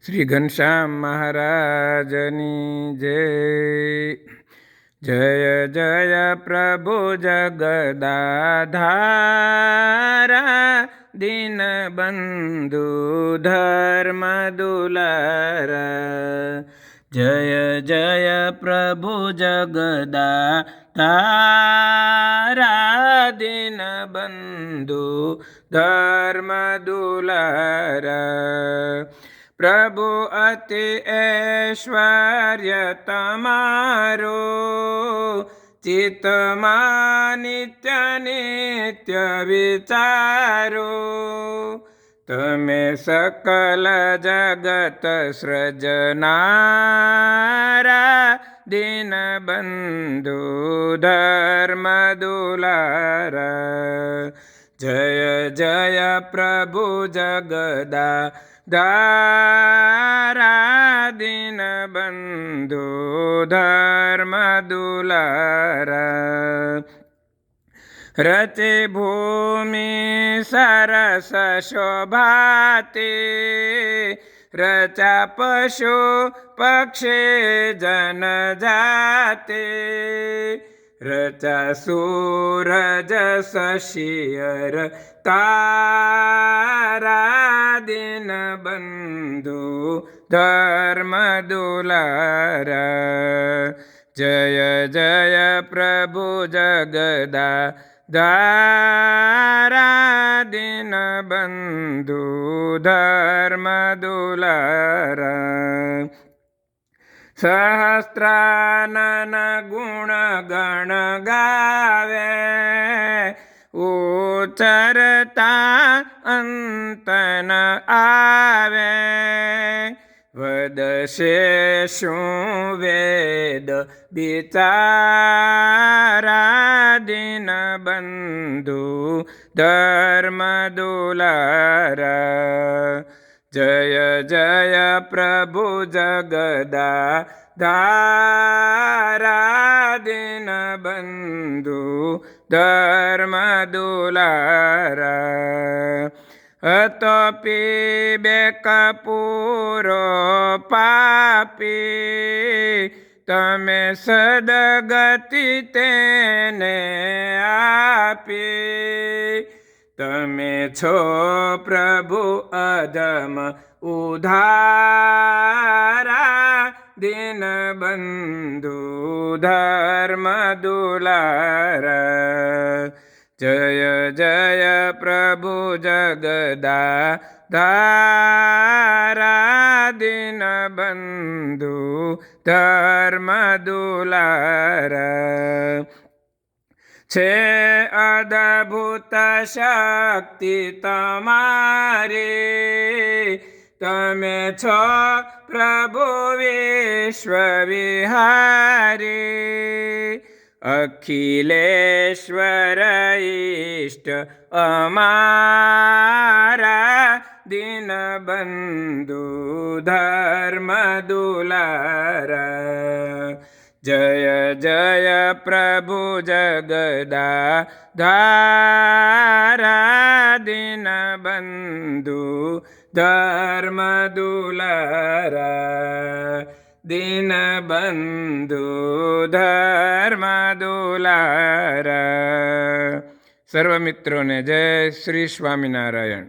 શ્રી ઘનશ્યામ મહારાજની જય. જય જય પ્રભુ જગદાધારા, દીનબંધુ ધર્મ દુલારા. જય જય પ્રભુ જગદાધારા, દીનબંધુ ધર્મ દુલારા. પ્રભુ અતિ ઐશ્વર્ય તમારો, ચિત્તમાં નિત્ય નિત્ય વિચારો. તમે સકલ જગત સૃજનારા, દીનબંધુ ધર્મ દુલારા. જય જય પ્રભુ જગદાધારા, દીનબંધુ ધર્મ દુલારા. રચે ભૂમિ સરસ શોભાતી, રચા પશુ પક્ષી જનજાતિ. રચા સૂરજ શશિયર તારા, દીનબંધુ ધર્મ દુલારા. જય જય પ્રભુ જગદાધારા, દીનબંધુ ધર્મ દુલારા. સહસ્ત્રાનન ગુણ ગણ ગાવે, ઉચ્ચરતા અંત ન આવે. વદશે શું વેદ બિચારા, દીનબંધુ ધર્મ દુલારા. જય જય પ્રભુ જગદાધારા, દીનબંધુ ધર્મ દુલારા. હતો પીબે કપૂરો પાપી, તમે સદગતિ તેને આપી. તમે છો પ્રભુ અધમ ઉધારા, દીનબંધુ ધર્મ દુલારા. જય જય પ્રભુ જગદાધારા, દીનબંધુ ધર્મ દુલારા. છે અદ્ભુત શક્તિ તમારી, તમે છો પ્રભુ વિશ્વ વિહારી. અખિલેશ્વર ઈષ્ટ અમારા, દીનબંધુ ધર્મ દુલારા. જય જય પ્રભુ જગદાધારા, દીનબંધુ ધર્મ દુલારા. દીનબંધુ ધર્મ દુલારા. સર્વ મિત્રોને જય શ્રી સ્વામિનારાયણ.